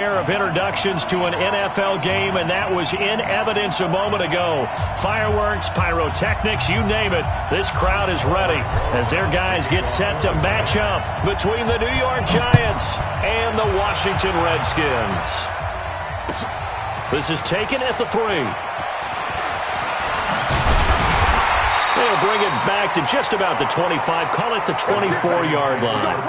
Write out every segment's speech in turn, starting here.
Of introductions to an NFL game, and that was in evidence a moment ago. Fireworks, pyrotechnics, you name it. This crowd is ready as their guys get set to match up between the New York Giants and the Washington Redskins. This is taken at the 3. They'll bring it back to just about the 25. Call it the 24-yard line.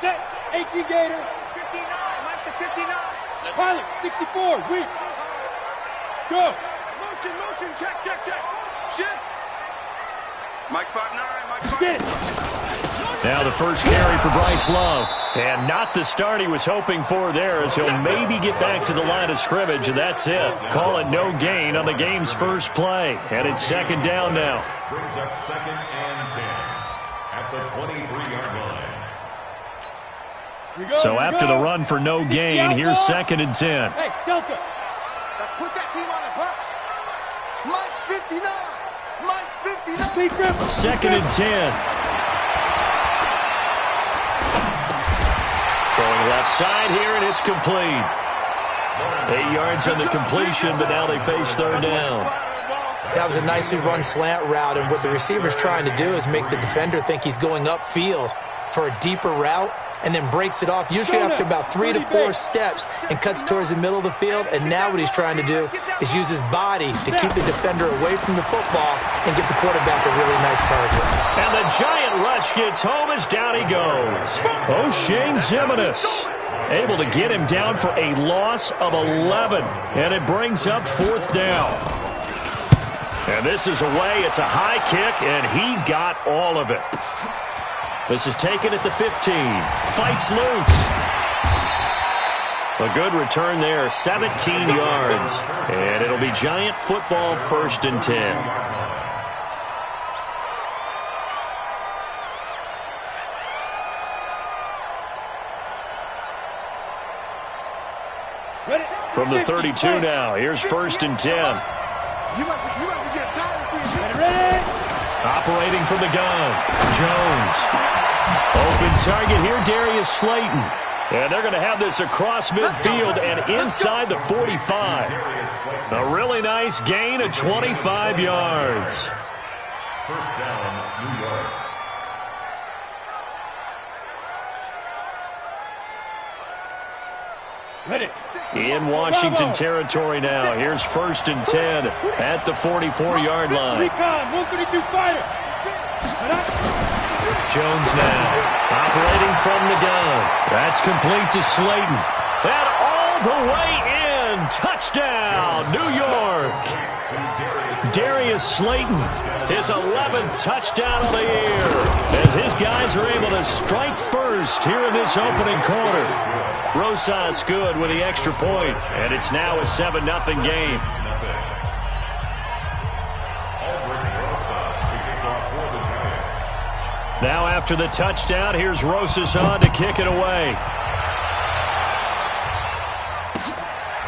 Set, 18 Gator. 59, Mike to 59. Pilot, 64, weak. Go. Motion, check. Shift. Mike 5'9", Mike 5'9". Now the first carry for Bryce Love. And not the start he was hoping for there, as he'll maybe get back to the line of scrimmage, and that's it. Call it no gain on the game's first play. And it's second down now. Brings up 2nd and 10 at the 23-yard line. So after the run for no gain, here's 2nd and 10. Hey, Delta. Let's put that team on the bus. Mike's 59. 2nd and 10. Throwing left side here, and it's complete. 8 yards on the completion, but now they face third down. That was a nicely run slant route, and what the receiver's trying to do is make the defender think he's going upfield for a deeper route, and then breaks it off, usually after about 3 to 4 steps, and cuts towards the middle of the field. And now what he's trying to do is use his body to keep the defender away from the football and give the quarterback a really nice target. And the giant rush gets home as down he goes. O'Shane Ximines able to get him down for a loss of 11, and it brings up 4th down. And this is away. It's a high kick, and he got all of it. This is taken at the 15. Fights loose. A good return there, 17 yards. And it'll be Giant football, 1st and 10. From the 32 now, here's 1st and 10. You must be getting tired of seeing me. Ready? Operating from the gun, Jones. Open target here, Darius Slayton. And they're going to have this across midfield and inside the 45. A really nice gain of 25 yards. 1st down, New York. Ready. In Washington territory now. Here's 1st and 10 at the 44-yard line. Recon, 132 fighter. Jones now operating from the gun. That's complete to Slayton. And all the way in. Touchdown, New York. Darius Slayton, his 11th touchdown of the year, as his guys are able to strike first here in this opening quarter. Rosas good with the extra point, and it's now a 7-0 game. Now after the touchdown, here's Rosas on to kick it away.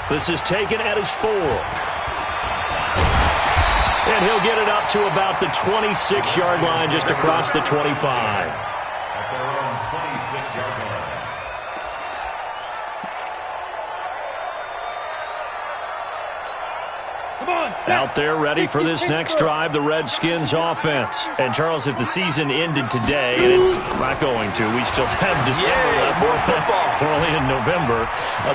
This is taken at his 4. And he'll get it up to about the 26-yard line, just across the 25. At their own 26-yard line. Out there ready for this next drive, the Redskins offense. And, Charles, if the season ended today, and it's not going to, we still have December left. More football. We're only in November.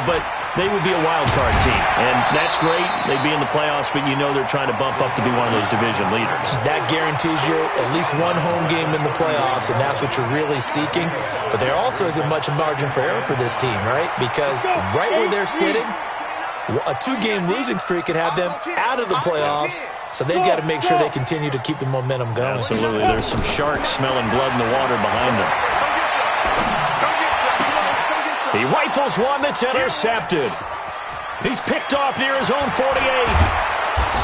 But they would be a wild card team. And that's great. They'd be in the playoffs, but you know they're trying to bump up to be one of those division leaders. That guarantees you at least one home game in the playoffs, and that's what you're really seeking. But there also isn't much margin for error for this team, right? Because right where they're sitting, a 2-game losing streak could have them out of the playoffs, so they've got to make sure they continue to keep the momentum going. Absolutely. There's some sharks smelling blood in the water behind them. He rifles one that's intercepted. He's picked off near his own 48.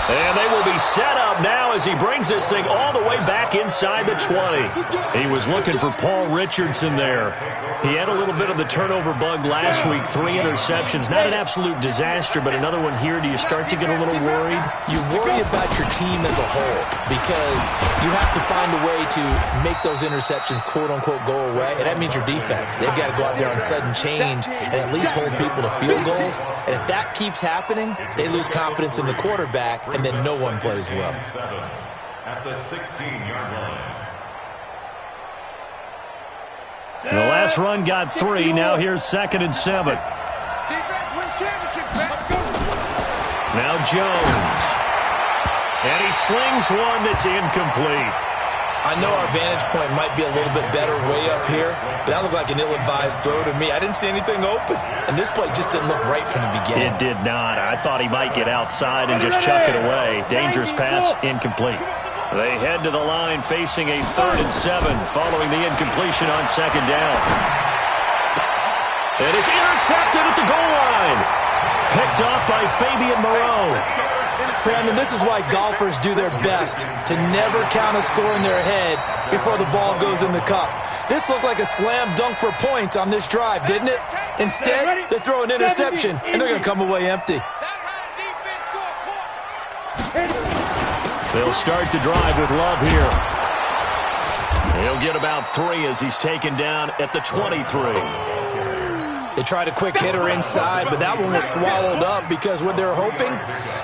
And they will be set up now as he brings this thing all the way back inside the 20. He was looking for Paul Richardson there. He had a little bit of the turnover bug last week, 3 interceptions. Not an absolute disaster, but another one here. Do you start to get a little worried? You worry about your team as a whole because you have to find a way to make those interceptions, quote-unquote, go away, and that means your defense. They've got to go out there on sudden change and at least hold people to field goals. And if that keeps happening, they lose confidence in the quarterback, and then no one plays well. At the 16-yard line. The last run got 3. Now here's 2nd and 7. Defense wins championships, man. Now Jones. And he slings one that's incomplete. I know our vantage point might be a little bit better way up here, but that looked like an ill-advised throw to me. I didn't see anything open, and this play just didn't look right from the beginning. It did not. I thought he might get outside and just chuck it away. Dangerous pass, incomplete. They head to the line facing a 3rd and 7 following the incompletion on 2nd down. It is intercepted at the goal line. Picked off by Fabian Moreau. Brandon, this is why golfers do their best to never count a score in their head before the ball goes in the cup. This looked like a slam dunk for points on this drive, didn't it? Instead, they throw an interception, and they're going to come away empty. They'll start the drive with Love here. He'll get about 3 as he's taken down at the 23. They tried a quick hitter inside, but that one was swallowed up because what they're hoping,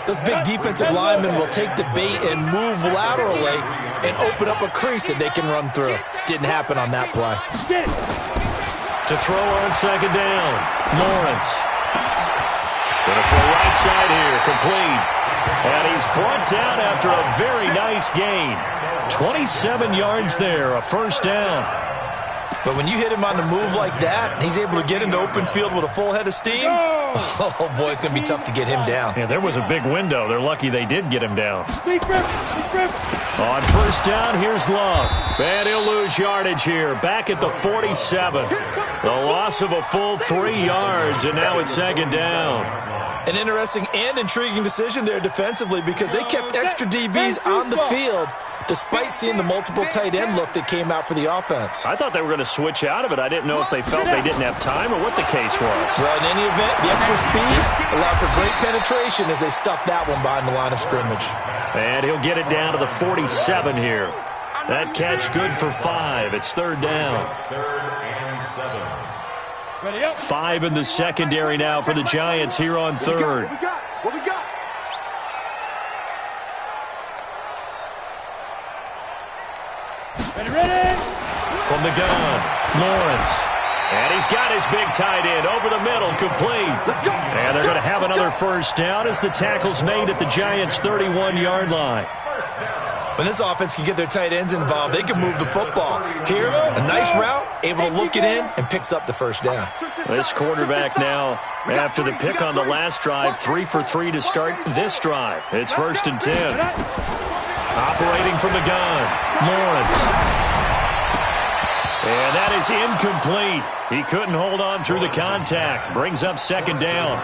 those big defensive linemen will take the bait and move laterally and open up a crease that they can run through. Didn't happen on that play. To throw on 2nd down, Lawrence. Going to throw right side here, complete. And he's brought down after a very nice gain. 27 yards there, a 1st down. But when you hit him on the move like that, he's able to get into open field with a full head of steam, oh, boy, it's going to be tough to get him down. Yeah, there was a big window. They're lucky they did get him down. On 1st down, here's Love. And he'll lose yardage here. Back at the 47. The loss of a full 3 yards, and now it's 2nd down. An interesting and intriguing decision there defensively because they kept extra DBs on the field despite seeing the multiple tight end look that came out for the offense. I thought they were going to switch out of it. I didn't know if they felt they didn't have time or what the case was. Well, in any event, the extra speed allowed for great penetration as they stuffed that one behind the line of scrimmage. And he'll get it down to the 47 here. That catch good for 5. It's 3rd down. 3rd and 7. 5 in the secondary now for the Giants here on 3rd. What we got? Ready? From the gun, Lawrence. And he's got his big tight end over the middle, complete. Let's go. And they're going to have another 1st down as the tackle's made at the Giants' 31-yard line. When this offense can get their tight ends involved, they can move the football. Here, a nice route, able to look it in, and picks up the 1st down. This quarterback now, after the pick on the last drive, 3 for 3 to start this drive. It's 1st and 10. Operating from the gun, Lawrence. And that is incomplete. He couldn't hold on through the contact. Brings up 2nd down.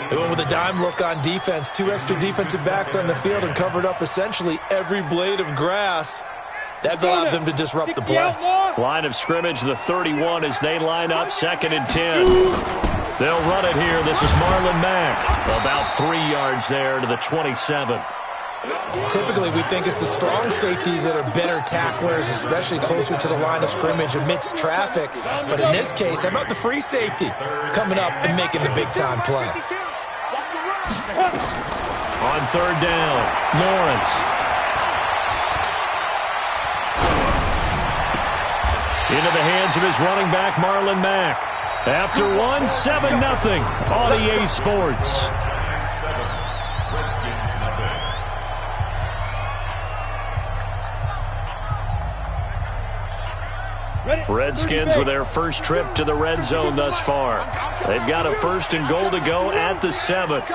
They went with a dime look on defense. 2 extra defensive backs on the field and covered up essentially every blade of grass. That allowed them to disrupt the play. Line of scrimmage, the 31 as they line up 2nd and 10. They'll run it here. This is Marlon Mack. About 3 yards there to the 27. Typically, we think it's the strong safeties that are better tacklers, especially closer to the line of scrimmage amidst traffic. But in this case, how about the free safety coming up and making the big-time play? On 3rd down, Lawrence. Into the hands of his running back, Marlon Mack. After one, 7-0 on EA Sports. Redskins with their first trip to the red zone thus far. They've got a 1st and goal to go at the 7. They'll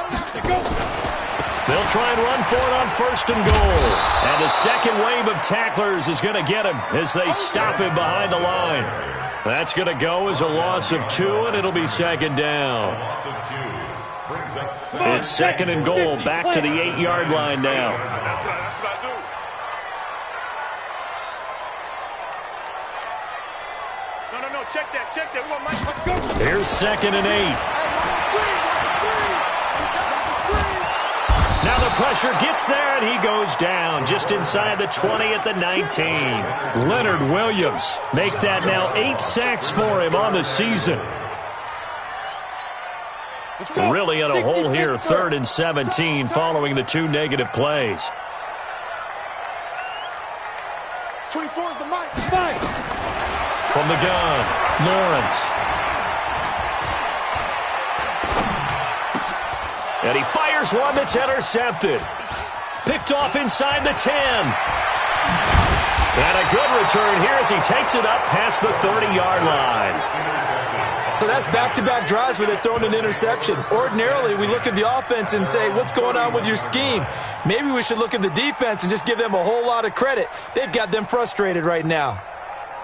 try and run for it on 1st and goal. And the second wave of tacklers is going to get him as they stop him behind the line. That's going to go as a loss of 2, and it'll be 2nd down. brings up It's second and goal, back to the 8-yard line now. That's what I do. No, check that. We want Mike. Here's second and 8. Now the pressure gets there, and he goes down just inside the 20 at the 19. Leonard Williams make that now 8 sacks for him on the season. Really in a hole here, 3rd and 17 following the 2 negative plays. 24 is the mic. From the gun, Lawrence. And he fires one that's intercepted. Picked off inside the 10. And a good return here as he takes it up past the 30-yard line. So that's back-to-back drives where they've thrown an interception. Ordinarily, we look at the offense and say, what's going on with your scheme? Maybe we should look at the defense and just give them a whole lot of credit. They've got them frustrated right now.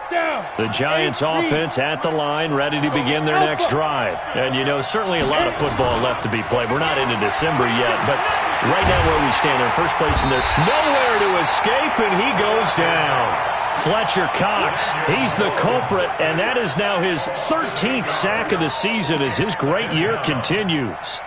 The Giants offense at the line, ready to begin their next drive. And, you know, certainly a lot of football left to be played. We're not into December yet, but right now where we stand, they're first place in there. Nowhere to escape, and he goes down. Fletcher Cox, he's the culprit, and that is now his 13th sack of the season as his great year continues.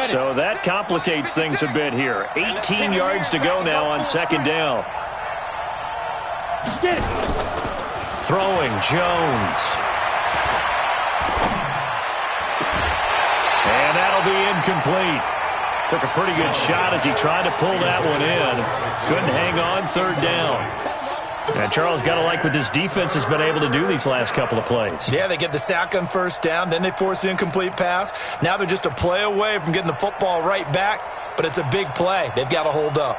So that complicates things a bit here. 18 yards to go now on second down. Throwing Jones. And that'll be incomplete. Took a pretty good shot as he tried to pull that one in. Couldn't hang on, third down. And Charles, got to like what this defense has been able to do these last couple of plays. Yeah, they get the sack on first down, then they force the incomplete pass. Now they're just a play away from getting the football right back, but it's a big play. They've got to hold up.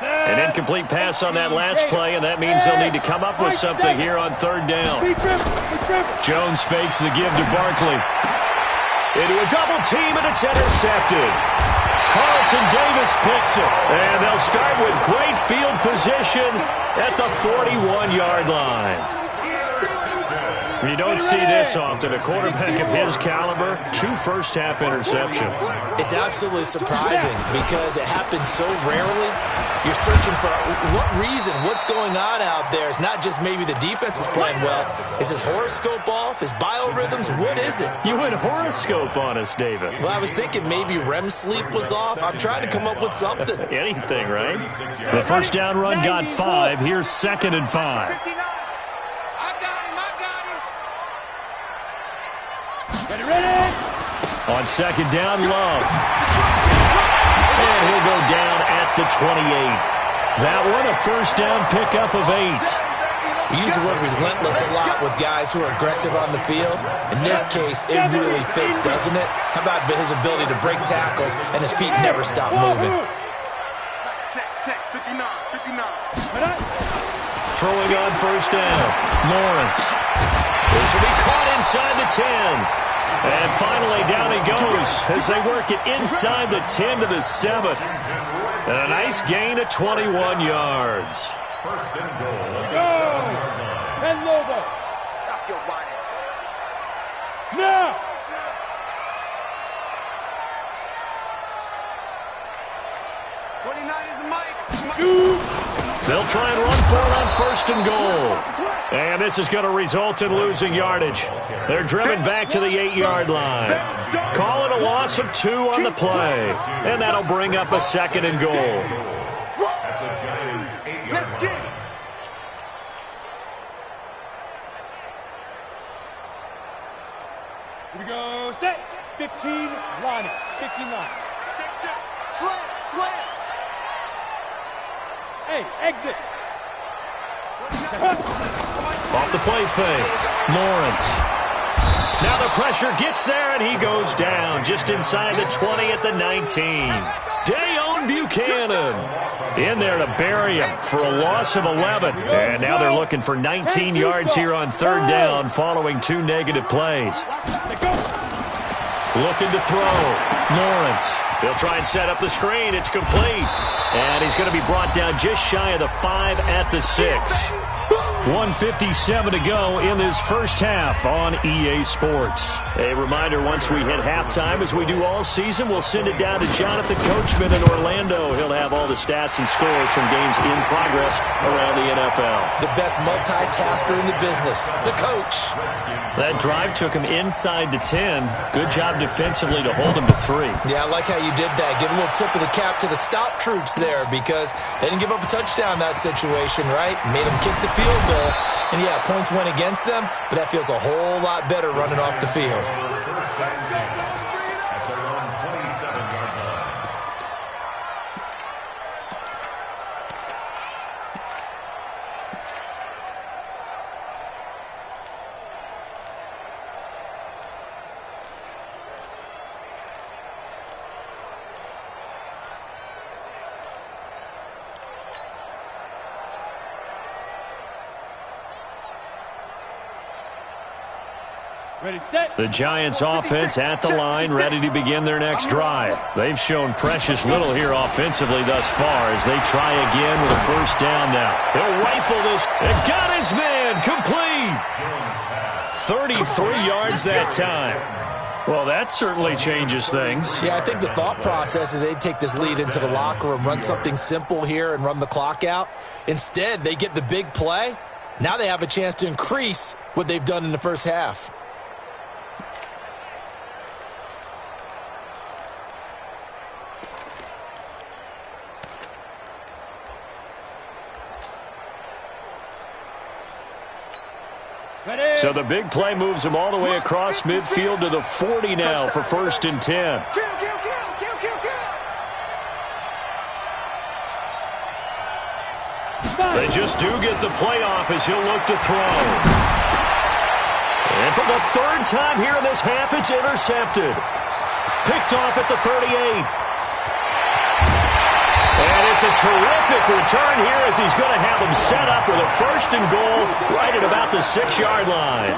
An incomplete pass on that last play, and that means they'll need to come up with something here on third down. Jones fakes the give to Barkley. Into a double team, and it's intercepted. Carlton Davis picks it, and they'll start with great field position at the 41-yard line. You don't see this often. A quarterback of his caliber, 2 first-half interceptions. It's absolutely surprising because it happens so rarely. You're searching for what reason, what's going on out there. It's not just maybe the defense is playing well. Is his horoscope off? His biorhythms? What is it? You went horoscope on us, David. Well, I was thinking maybe REM sleep was off. I'm trying to come up with something. Anything, right? The first down run got 5. Here's second and 5. On second down, Love. And he'll go down at the 28. That one, a first down pickup of 8. We use the word relentless a lot with guys who are aggressive on the field. In this case, it really fits, doesn't it? How about his ability to break tackles and his feet never stop moving? Check, 59. Throwing on first down, Lawrence. This will be caught inside the 10. And finally, down he goes as they work it inside the 10 to the 7. And a nice gain of 21 yards. First and goal. Go! 10 Lobo. Stop your whining. Now! They'll try and run for it on first and goal. And this is going to result in losing yardage. They're driven back to the 8-yard line. Call it a loss of 2 on the play. And that'll bring up a second and goal. At the Giants' 8-yard line. Here we go, set. 15, line it. 15 line. Check. Slam. Hey, exit. Off the play fake. Lawrence. Now the pressure gets there, and he goes down just inside the 20 at the 19. Dayon Buchanan in there to bury him for a loss of 11. And now they're looking for 19 yards here on third down following 2 negative plays. Looking to throw. Lawrence. He'll try and set up the screen. It's complete. And he's going to be brought down just shy of the 5 at the 6. 1:57 to go in this first half on EA Sports. A reminder, once we hit halftime, as we do all season, we'll send it down to Jonathan Coachman in Orlando. He'll have all the stats and scores from games in progress around the NFL. The best multitasker in the business, the coach. That drive took him inside the 10. Good job defensively to hold him to 3. Yeah, I like how you did that. Give a little tip of the cap to the stop troops there because they didn't give up a touchdown in that situation, right? Made them kick the field goal. And, yeah, points went against them, but that feels a whole lot better running off the field. Ready, set. The Giants offense at the line, ready to begin their next drive. They've shown precious little here offensively thus far as they try again with a first down now. He'll rifle this. They've got his man complete. 33 yards that time. Well, that certainly changes things. Yeah, I think the thought process is they'd take this lead into the locker room, run something simple here and run the clock out. Instead, they get the big play. Now they have a chance to increase what they've done in the first half. So the big play moves him all the way across midfield to the 40 now for first and 10. They just do get the play off as he'll look to throw. And for the third time here in this half, it's intercepted. Picked off at the 38. And it's a terrific return here as he's going to have them set up with a first and goal right at about the 6-yard line.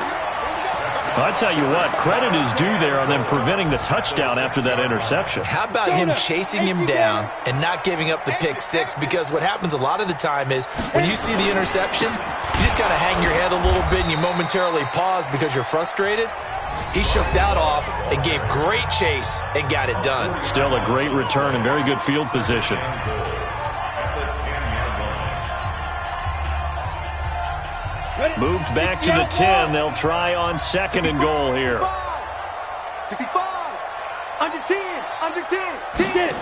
I'll tell you what, credit is due there on them preventing the touchdown after that interception. How about him chasing him down and not giving up the pick six? Because what happens a lot of the time is when you see the interception, you just kind of hang your head a little bit and you momentarily pause because you're frustrated. He shook that off and gave great chase and got it done. Still a great return and very good field position. Moved back to the 10. They'll try on second and goal here. 65. Under 10. Under 10. 10.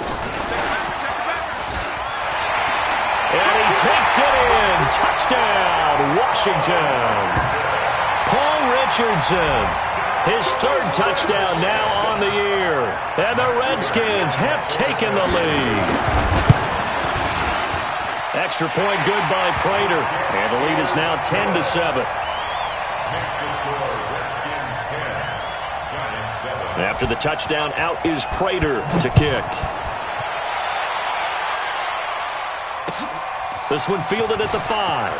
And he takes it in. Touchdown, Washington. Paul Richardson. His third touchdown now on the year. And the Redskins have taken the lead. Extra point good by Prater. And the lead is now 10-7. After the touchdown, out is Prater to kick. This one fielded at the 5.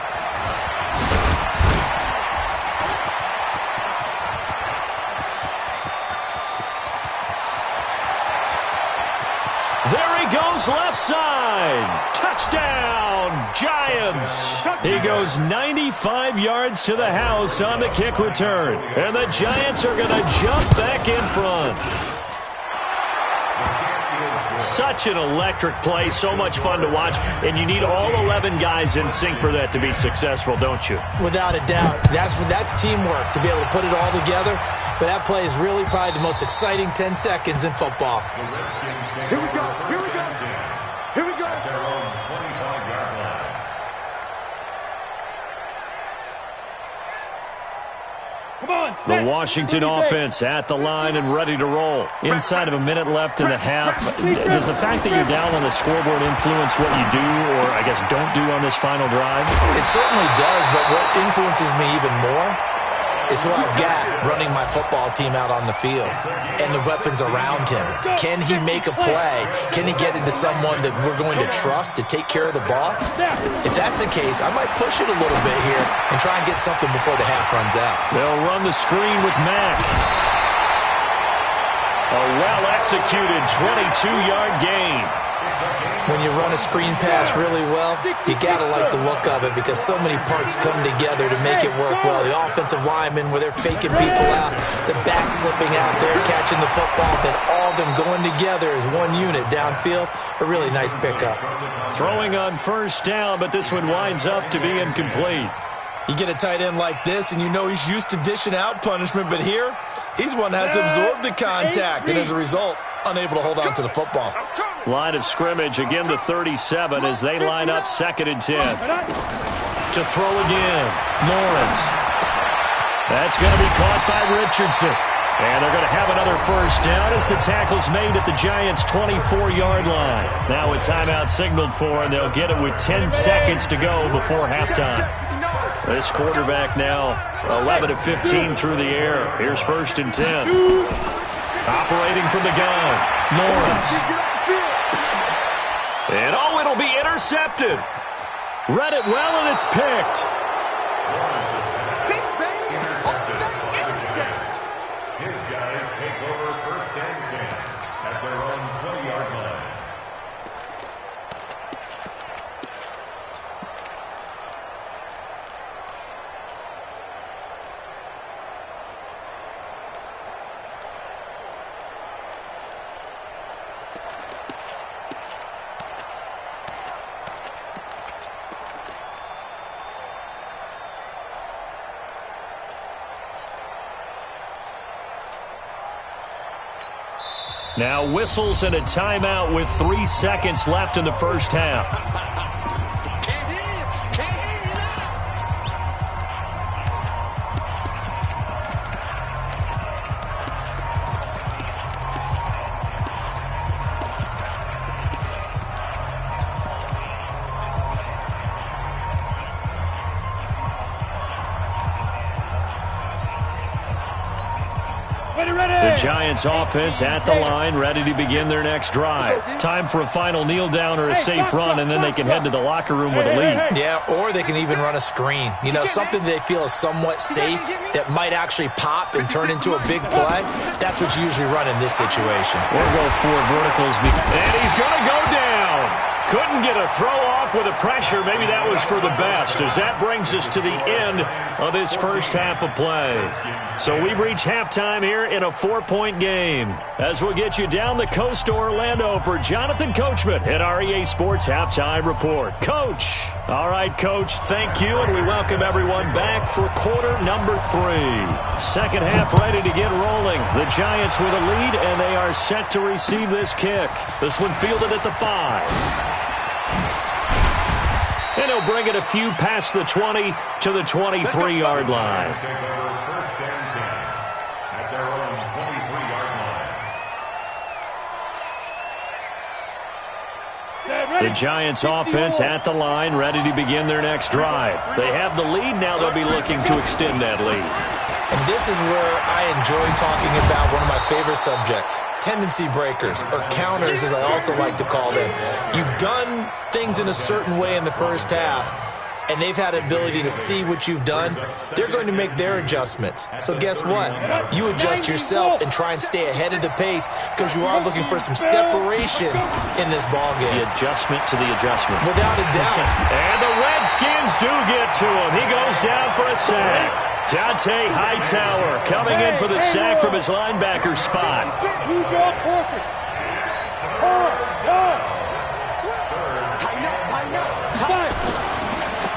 There he goes left side. Touchdown, Giants. He goes 95 yards to the house on the kick return. And the Giants are going to jump back in front. Such an electric play, so much fun to watch, and you need all 11 guys in sync for that to be successful, don't you? Without a doubt. That's teamwork to be able to put it all together. But that play is really probably the most exciting 10 seconds in football. Here we go. Here we go. Here we go. The Washington offense at the line and ready to roll. Inside of a minute left in the half. Does the fact that you're down on the scoreboard influence what you do, or I guess don't do on this final drive? It certainly does, but what influences me even more is who I've got running my football team out on the field and the weapons around him. Can he make a play? Can he get into someone that we're going to trust to take care of the ball? If that's the case, I might push it a little bit here and try and get something before the half runs out. They'll run the screen with Mack. A well-executed 22-yard gain. When you run a screen pass really well, you got to like the look of it because so many parts come together to make it work well. The offensive linemen, where they're faking people out, the back slipping out there, catching the football, then all of them going together as one unit downfield. A really nice pickup. Throwing on first down, but this one winds up to be incomplete. You get a tight end like this, and you know he's used to dishing out punishment, but here, he's one that has to absorb the contact, and as a result, unable to hold on to the football. Line of scrimmage, again the 37 as they line up 2nd and 10. To throw again, Lawrence. That's going to be caught by Richardson. And they're going to have another first down as the tackle's made at the Giants' 24-yard line. Now a timeout signaled for, and they'll get it with 10 seconds to go before halftime. This quarterback now 11 of 15 through the air. Here's 1st and 10. Operating from the gun, Lawrence. And it'll be intercepted. Read it well, and it's picked. His guys take over 1st and 10 at their own 20-yard line. Now whistles and a timeout with 3 seconds left in the first half. The Giants offense at the line, ready to begin their next drive. Time for a final kneel down or a safe run, and then they can head to the locker room with a lead. Yeah, or they can even run a screen. You know, something they feel is somewhat safe that might actually pop and turn into a big play. That's what you usually run in this situation. Or go 4 verticals. And he's going to go down. Couldn't get a throw off with the pressure. Maybe that was for the best, as that brings us to the end of this first half of play. So we've reached halftime here in a 4-point game. As we'll get you down the coast to Orlando for Jonathan Coachman at our EA Sports Halftime Report. Coach. All right, Coach, thank you, and we welcome everyone back for quarter number 3. Second half ready to get rolling. The Giants with a lead, and they are set to receive this kick. This one fielded at the 5. And he'll bring it a few past the 20 to the 23-yard line. First and 10 at their own 23-yard line. The Giants offense at the line, ready to begin their next drive. They have the lead. Now they'll be looking to extend that lead. And this is where I enjoy talking about one of my favorite subjects, tendency breakers, or counters as I also like to call them. You've done things in a certain way in the first half, and they've had the ability to see what you've done. They're going to make their adjustments. So guess what? You adjust yourself and try and stay ahead of the pace because you are looking for some separation in this ballgame. The adjustment to the adjustment. Without a doubt. And the Redskins do get to him. He goes down for a sack. Dante Hightower coming in for the sack from his linebacker spot.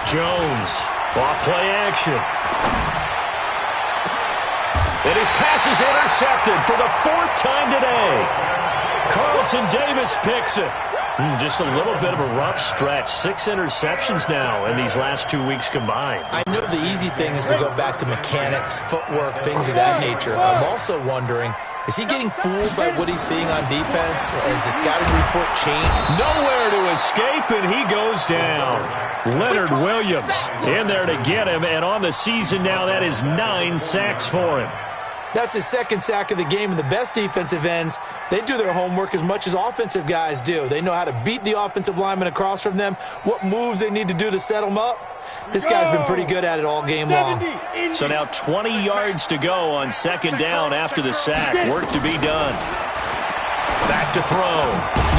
Jones, off play action. And his pass is intercepted for the 4th time today. Carlton Davis picks it. Just a little bit of a rough stretch. 6 interceptions now in these last 2 weeks combined. I know the easy thing is to go back to mechanics, footwork, things of that nature. I'm also wondering, is he getting fooled by what he's seeing on defense? Has the scouting report changed? Nowhere to escape, and he goes down. Leonard Williams in there to get him, and on the season now, that is 9 sacks for him. That's his second sack of the game, and the best defensive ends, they do their homework as much as offensive guys do. They know how to beat the offensive lineman across from them, what moves they need to do to set them up. This guy's been pretty good at it all game long. So now 20 yards to go on second down after the sack. Work to be done. Back to throw.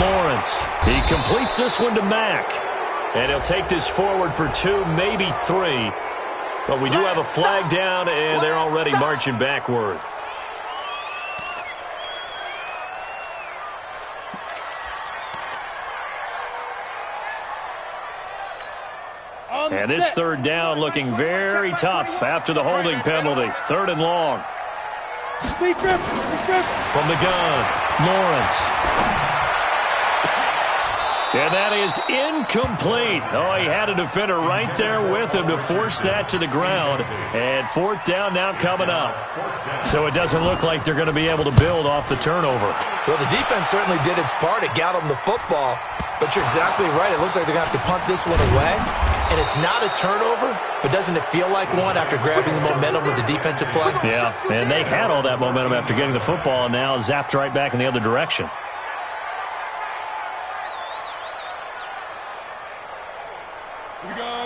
Lawrence. He completes this one to Mack. And he'll take this forward for 2, maybe 3. But we do have a flag down, and they're already marching backward. And this third down looking very tough after the holding penalty. 3rd and long. From the gun, Lawrence. And that is incomplete. Oh, he had a defender right there with him to force that to the ground. And 4th down now coming up. So it doesn't look like they're going to be able to build off the turnover. Well, the defense certainly did its part. It got them the football. But you're exactly right. It looks like they're going to have to punt this one away. And it's not a turnover, but doesn't it feel like one after grabbing the momentum with the defensive play? Yeah, and they had all that momentum after getting the football, and now zapped right back in the other direction.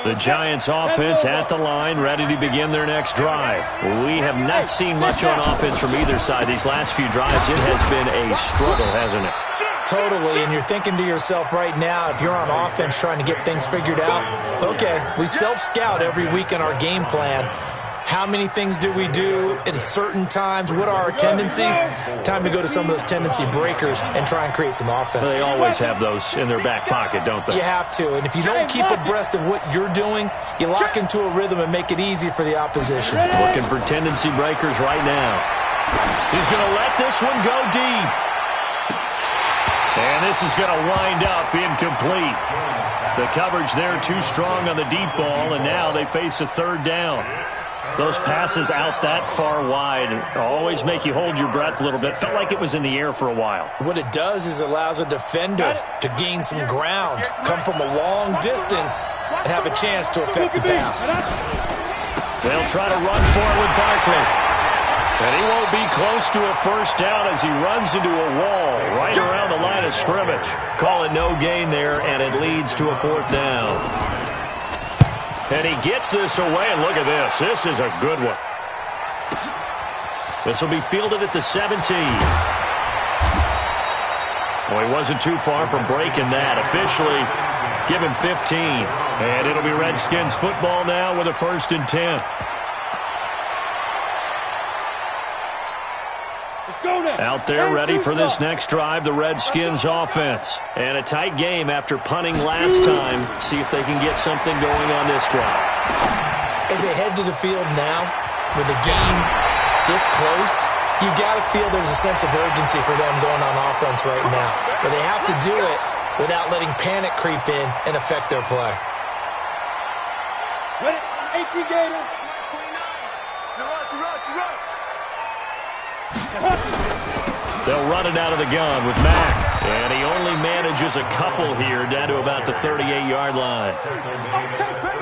The Giants offense at the line, ready to begin their next drive. We have not seen much on offense from either side. These last few drives, it has been a struggle, hasn't it? Totally, and you're thinking to yourself right now, if you're on offense trying to get things figured out, okay, we self-scout every week in our game plan. How many things do we do at certain times? What are our tendencies? Time to go to some of those tendency breakers and try and create some offense. They always have those in their back pocket, don't they? You have to, and if you don't keep abreast of what you're doing, you lock into a rhythm and make it easy for the opposition. Looking for tendency breakers right now. He's going to let this one go deep. And this is going to wind up incomplete. The coverage there too strong on the deep ball, and now they face a 3rd down. Those passes out that far wide always make you hold your breath a little bit. Felt like it was in the air for a while. What it does is allows a defender to gain some ground, come from a long distance, and have a chance to affect the pass. They'll try to run for it with Barkley. And he won't be close to a 1st down as he runs into a wall right around the line of scrimmage. Call it no gain there, and it leads to a 4th down. And he gets this away, and look at this. This is a good one. This will be fielded at the 17. Well, he wasn't too far from breaking that. Officially, give him 15. And it'll be Redskins football now with a 1st and 10. Out there ready for this next drive, the Redskins offense. And a tight game after punting last time. See if they can get something going on this drive. As they head to the field now, with the game this close, you've got to feel there's a sense of urgency for them going on offense right now. But they have to do it without letting panic creep in and affect their play. 18 Gator. They'll run it out of the gun with Mack. And he only manages a couple here down to about the 38-yard line.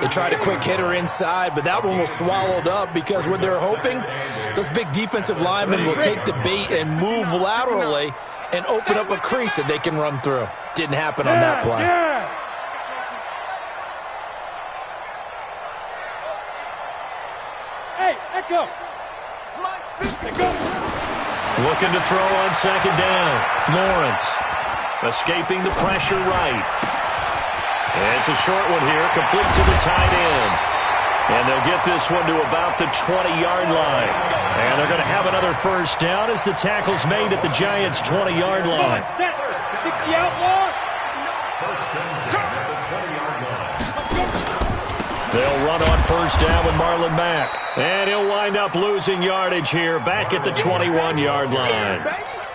They tried a quick hitter inside, but that one was swallowed up because what they're hoping, those big defensive linemen will take the bait and move laterally and open up a crease that they can run through. Didn't happen on that play. Hey, Echo. Looking to throw on second down. Lawrence escaping the pressure right. And it's a short one here, complete to the tight end. And they'll get this one to about the 20-yard line. And they're going to have another 1st down as the tackle's made at the Giants' 20-yard line. 60 outlaw. They'll run on 1st down with Marlon Mack. And he'll wind up losing yardage here back at the 21-yard line.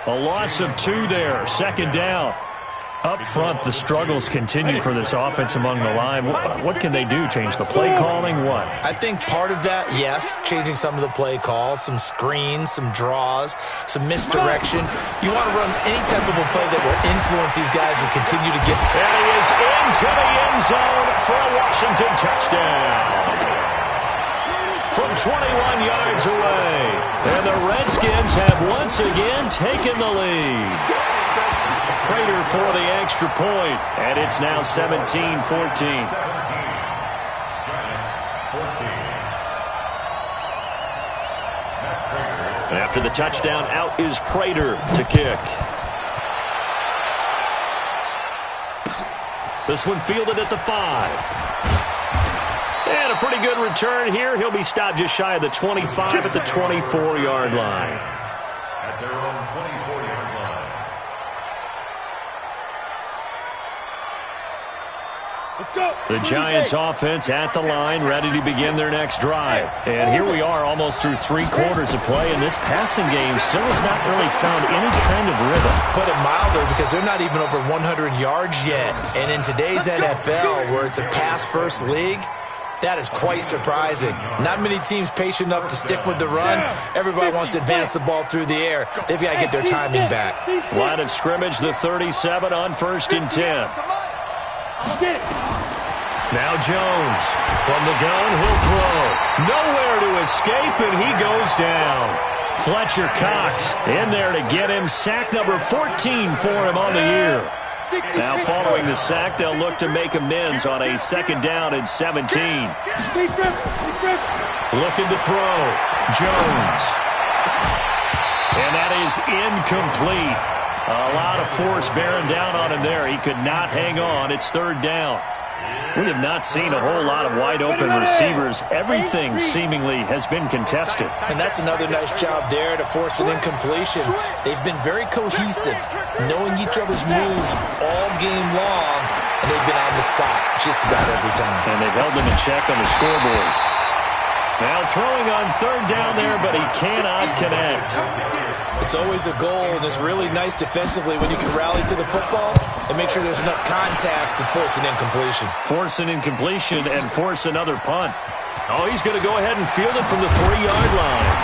A loss of 2 there, 2nd down. Up front, the struggles continue for this offense among the line. What can they do? Change the play calling? What? I think part of that, yes, changing some of the play calls, some screens, some draws, some misdirection. You want to run any type of a play that will influence these guys and continue to get. And he is into the end zone for a Washington touchdown. From 21 yards away. And the Redskins have once again taken the lead. Prater for the extra point, and it's now 17-14. After the touchdown, out is Prater to kick. This one fielded at the 5. And a pretty good return here. He'll be stopped just shy of the 25 at the 24-yard line. At their own 24-yard line. Let's go. The Giants offense at the line, ready to begin their next drive. And here we are almost through 3 quarters of play, and this passing game still has not really found any kind of rhythm. Put it mildly, because they're not even over 100 yards yet. And in today's NFL, where it's a pass-first league, that is quite surprising. Not many teams patient enough to stick with the run. Everybody wants to advance the ball through the air. They've got to get their timing back. Line of scrimmage, the 37 on 1st and 10. Now Jones. From the gun, he'll throw. Nowhere to escape, and he goes down. Fletcher Cox in there to get him. Sack number 14 for him on the year. Now following the sack, they'll look to make amends on a 2nd down and 17. Looking to throw. Jones. And that is incomplete. A lot of force bearing down on him there. He could not hang on. It's 3rd down. We have not seen a whole lot of wide-open receivers. Everything seemingly has been contested. And that's another nice job there to force an incompletion. They've been very cohesive, knowing each other's moves all game long, and they've been on the spot just about every time. And they've held them in check on the scoreboard. Now throwing on 3rd down there, but he cannot connect. It's always a goal, and it's really nice defensively when you can rally to the football and make sure there's enough contact to force an incompletion. Force an incompletion and force another punt. Oh, he's going to go ahead and field it from the 3-yard line.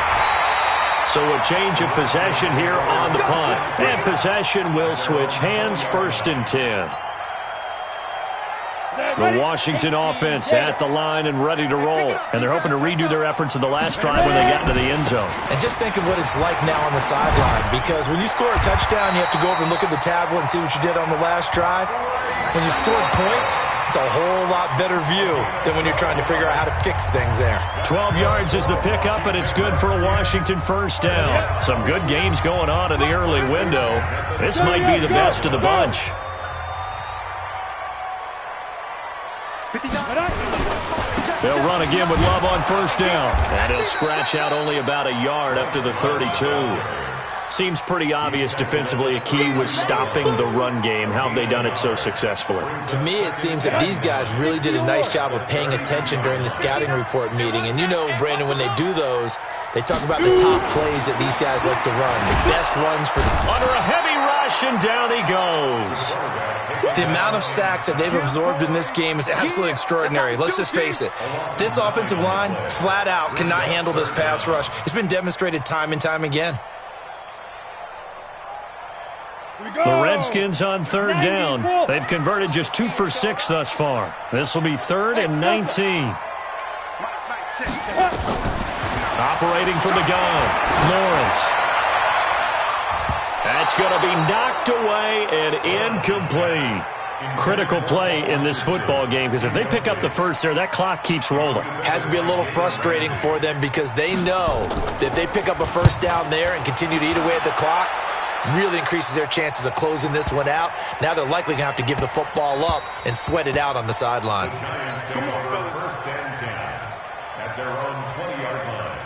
So a change of possession here on the punt. And possession will switch hands, 1st and 10. The Washington offense at the line and ready to roll. And they're hoping to redo their efforts in the last drive when they got into the end zone. And just think of what it's like now on the sideline, because when you score a touchdown, you have to go over and look at the tablet and see what you did on the last drive. When you scored points, it's a whole lot better view than when you're trying to figure out how to fix things there. 12 yards is the pickup, and it's good for a Washington 1st down. Some good games going on in the early window. This might be the best of the bunch. They'll run again with Love on 1st down. And he'll scratch out only about a yard up to the 32. Seems pretty obvious defensively a key was stopping the run game. How have they done it so successfully? To me, it seems that these guys really did a nice job of paying attention during the scouting report meeting. And you know, Brandon, when they do those, they talk about the top plays that these guys like to run. The best runs for the... Under a heavy rush, and down he goes. The amount of sacks that they've absorbed in this game is absolutely extraordinary. Let's just face it. This offensive line, flat out, cannot handle this pass rush. It's been demonstrated time and time again. The Redskins on 3rd down. They've converted just 2 for 6 thus far. This will be 3rd and 19. Operating from the gun, Lawrence. That's going to be knocked away and incomplete. Critical play in this football game, because if they pick up the first there, that clock keeps rolling. Has to be a little frustrating for them, because they know that if they pick up a 1st down there and continue to eat away at the clock, really increases their chances of closing this one out. Now they're likely going to have to give the football up and sweat it out on the sideline. Come on, fellas. 1st and 10 at their own 20-yard line.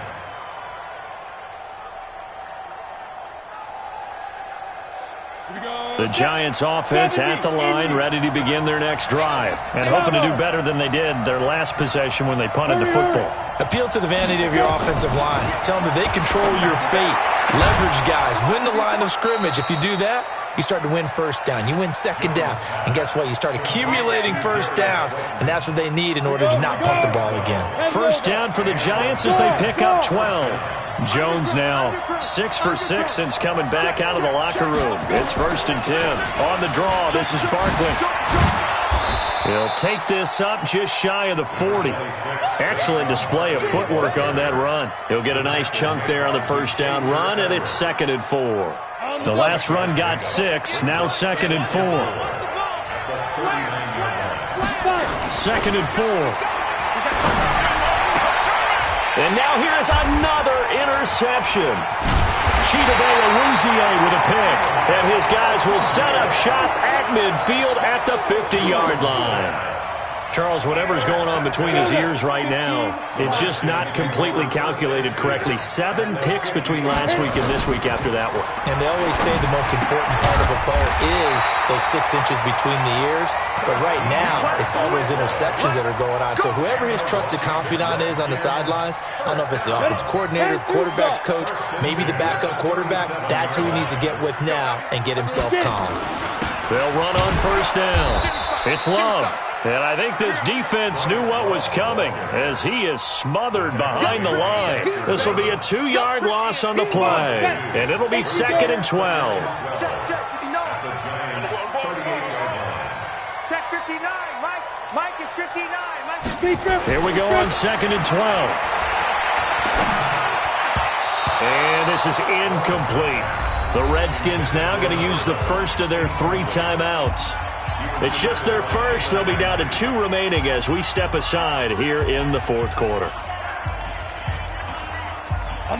The Giants offense at the line, ready to begin their next drive, and hoping to do better than they did their last possession when they punted the football. Appeal to the vanity of your offensive line. Tell them that they control your fate. Leverage guys. Win the line of scrimmage. If you do that, you start to win first down. You win second down. And guess what? You start accumulating first downs, and that's what they need in order to not pump the ball again. First down for the Giants as they pick up 12. Jones now 6 for 6 since coming back out of the locker room. It's 1st and 10. On the draw, this is Barkley. He'll take this up just shy of the 40. Excellent display of footwork on that run. He'll get a nice chunk there on the first down run, and it's 2nd and 4. The last run got 6, now 2nd and 4. 2nd and 4. And now here is another interception. Chidobe Awuzie with a pick. And his guys will set up shop at midfield at the 50-yard line. Charles, whatever's going on between his ears right now, it's just not completely calculated correctly. 7 picks between last week and this week after that one. And they always say the most important part of a player is those 6 inches between the ears. But right now, it's all those interceptions that are going on. So whoever his trusted confidant is on the sidelines, I don't know if it's the offense coordinator, the quarterback's coach, maybe the backup quarterback, that's who he needs to get with now and get himself calm. They'll run on first down. It's Love. And I think this defense knew what was coming as he is smothered behind the line. This will be a 2-yard loss on the play. And it'll be 2nd and 12. Check 59. Mike is 59. Here we go on 2nd and 12. And this is incomplete. The Redskins now going to use the first of their 3 timeouts. It's just their first. They'll be down to 2 remaining as we step aside here in the 4th quarter.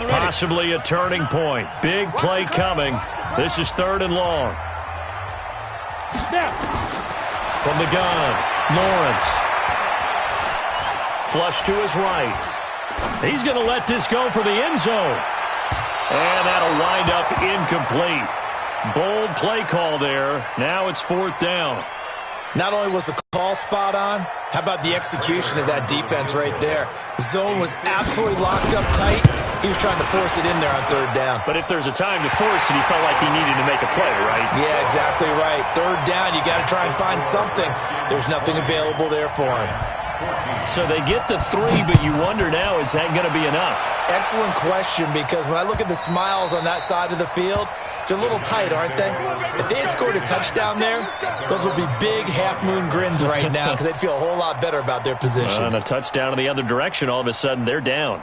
Possibly a turning point. Big play coming. This is 3rd and long. From the gun, Lawrence. Flush to his right. He's going to let this go for the end zone. And that'll wind up incomplete. Bold play call there. Now it's 4th down. Not only was the call spot on, how about the execution of that defense right there? The zone was absolutely locked up tight. He was trying to force it in there on 3rd down. But if there's a time to force it, he felt like he needed to make a play, right? Yeah, exactly right. 3rd down, you got to try and find something. There's nothing available there for him. So they get the 3, but you wonder now, is that going to be enough? Excellent question, because when I look at the smiles on that side of the field, they're a little tight, aren't they? If they had scored a touchdown there, those would be big half-moon grins right now because they'd feel a whole lot better about their position. And a touchdown in the other direction, all of a sudden, they're down.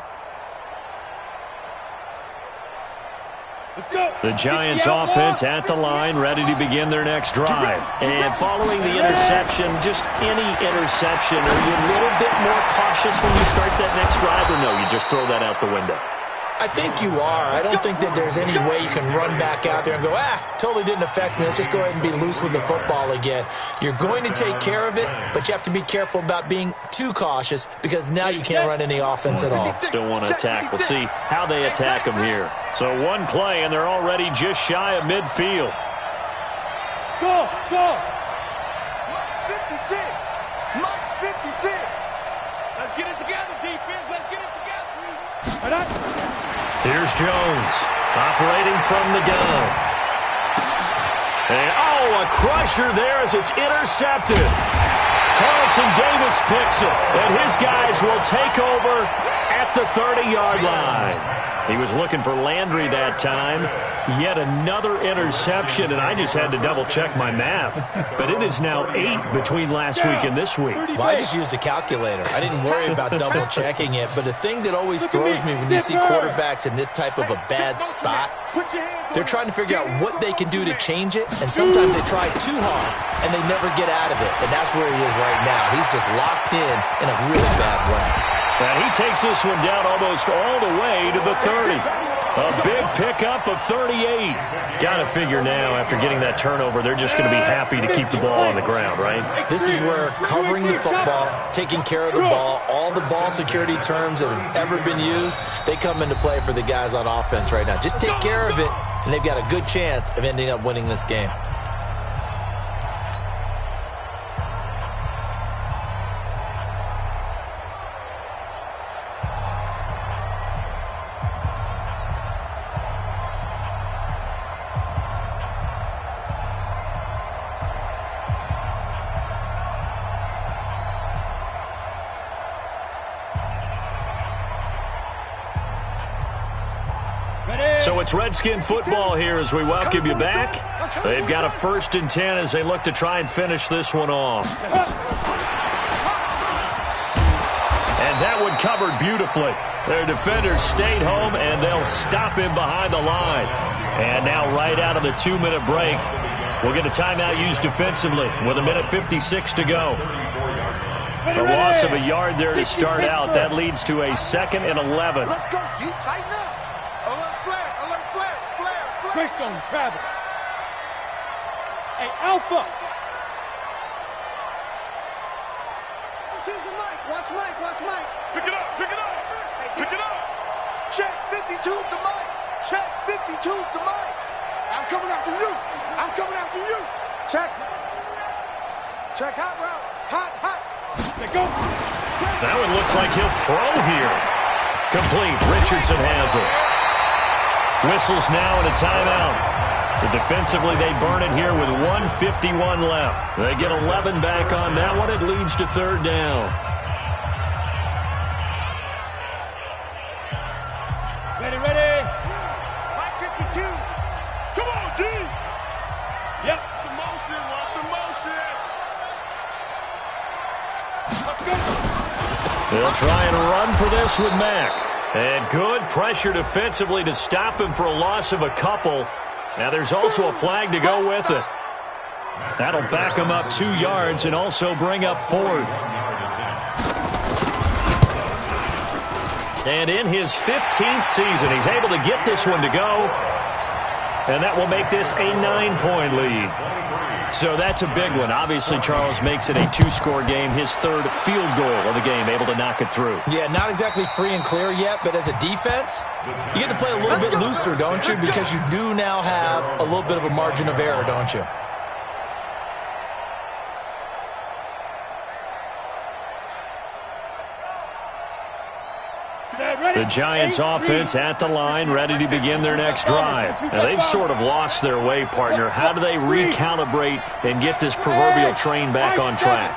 The Giants offense at the line, ready to begin their next drive. And following the interception, just any interception, are you a little bit more cautious when you start that next drive, or no, you just throw that out the window? I think you are. I don't think that there's any way you can run back out there and go, totally didn't affect me. Let's just go ahead and be loose with the football again. You're going to take care of it, but you have to be careful about being too cautious because now you can't run any offense at all. Still want to attack. We'll see how they attack them here. So 1 play, and they're already just shy of midfield. Go! 56. Mike's 56. Let's get it together, defense. Let's get it together. Here's Jones, operating from the gun. And, a crusher there as it's intercepted. Carlton Davis picks it, and his guys will take over at the 30-yard line. He was looking for Landry that time. Yet another interception, and I just had to double-check my math. But it is now 8 between last week and this week. Well, I just used a calculator. I didn't worry about double-checking it. But the thing that always throws me when you see quarterbacks in this type of a bad spot, they're trying to figure out what they can do to change it, and sometimes they try too hard, and they never get out of it. And that's where he is right now. He's just locked in a really bad way. And he takes this one down almost all the way to the 30. A big pickup of 38. Got to figure now, after getting that turnover, they're just going to be happy to keep the ball on the ground, right? This is where covering the football, taking care of the ball, all the ball security terms that have ever been used, they come into play for the guys on offense right now. Just take care of it, and they've got a good chance of ending up winning this game. So it's Redskin football here as we welcome you back. They've got a 1st and 10 as they look to try and finish this one off. And that one covered beautifully. Their defenders stayed home, and they'll stop him behind the line. And now right out of the 2-minute break, we'll get a timeout used defensively with 1:56 to go. A loss of a yard there to start out. That leads to a 2nd and 11. Let's go, G. Tighten up. Alert flare, alert flare, flare, flare. Greystone, travel. Hey, Alpha. Choose the mic. Watch Mike, watch Mike. Pick it up, pick it up, pick it up. Check 52's the mic. Check 52's the mic. I'm coming after you. I'm coming after you. Check. Check hot route. Hot, hot. Let's go. That one looks like he'll throw here. Complete. Richardson has it. Whistles now and a timeout. So defensively, they burn it here with 1:51 left. They get 11 back on that one. It leads to 3rd down. Ready, ready. Mike 52. Come on, D. Yep. The motion, watch the motion. Let's go. They'll try and run for this with Mack. And good pressure defensively to stop him for a loss of a couple. Now there's also a flag to go with it. That'll back him up 2 yards and also bring up 4th. And in his 15th season, he's able to get this one to go. And that will make this a 9-point lead. So that's a big one. Obviously, Charles makes it a 2-score game. His 3rd field goal of the game, able to knock it through. Yeah, not exactly free and clear yet, but as a defense, you get to play a little bit looser, don't you? Because you do now have a little bit of a margin of error, don't you? The Giants offense at the line, ready to begin their next drive. Now, they've sort of lost their way, partner. How do they recalibrate and get this proverbial train back on track?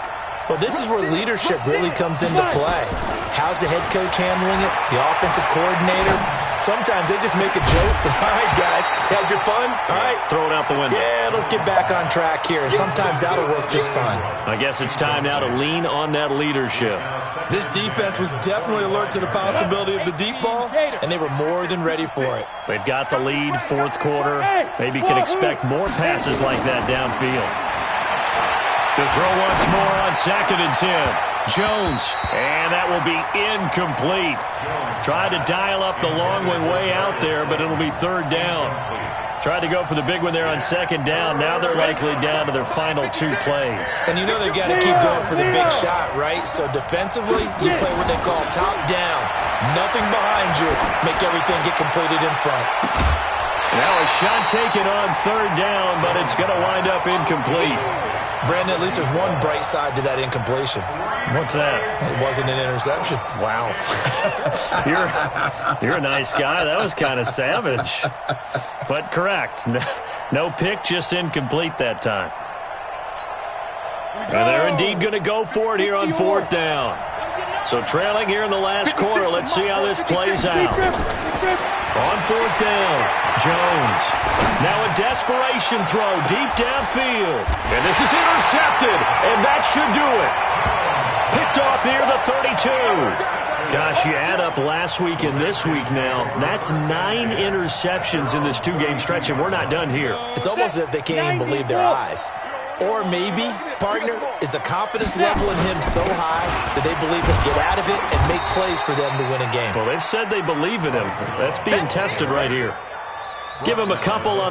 Well, this is where leadership really comes into play. How's the head coach handling it? The offensive coordinator? Sometimes they just make a joke. All right, guys, had your fun? All right. Throw it out the window. Yeah, let's get back on track here. And sometimes that'll work just fine. I guess it's time now to lean on that leadership. This defense was definitely alert to the possibility of the deep ball, and they were more than ready for it. They've got the lead, 4th quarter. Maybe can expect more passes like that downfield. To throw once more on 2nd and 10. Jones, and that will be incomplete. Tried to dial up the long one way out there, but it'll be 3rd down. Tried to go for the big one there on 2nd down. Now they're likely down to their final 2 plays. And you know they've got to keep going for the big shot, right? So defensively, you play what they call top down. Nothing behind you. Make everything get completed in front. Now a shot taken on 3rd down, but it's going to wind up incomplete. Brandon, at least there's one bright side to that incompletion. What's that? It wasn't an interception. Wow. You're a nice guy. That was kind of savage. But correct. No pick, just incomplete that time. And they're indeed going to go for it here on 4th down. So trailing here in the last quarter. Let's see how this plays out. On 4th down, Jones. Now a desperation throw deep downfield. And this is intercepted, and that should do it. Picked off near the 32. Gosh, you add up last week and this week now, that's 9 interceptions in this 2-game stretch, and we're not done here. It's almost as if they can't even believe their eyes. Or maybe, partner, is the confidence level in him so high that they believe he'll get out of it and make plays for them to win a game. Well, they've said they believe in him. That's being tested right here. Give him a couple on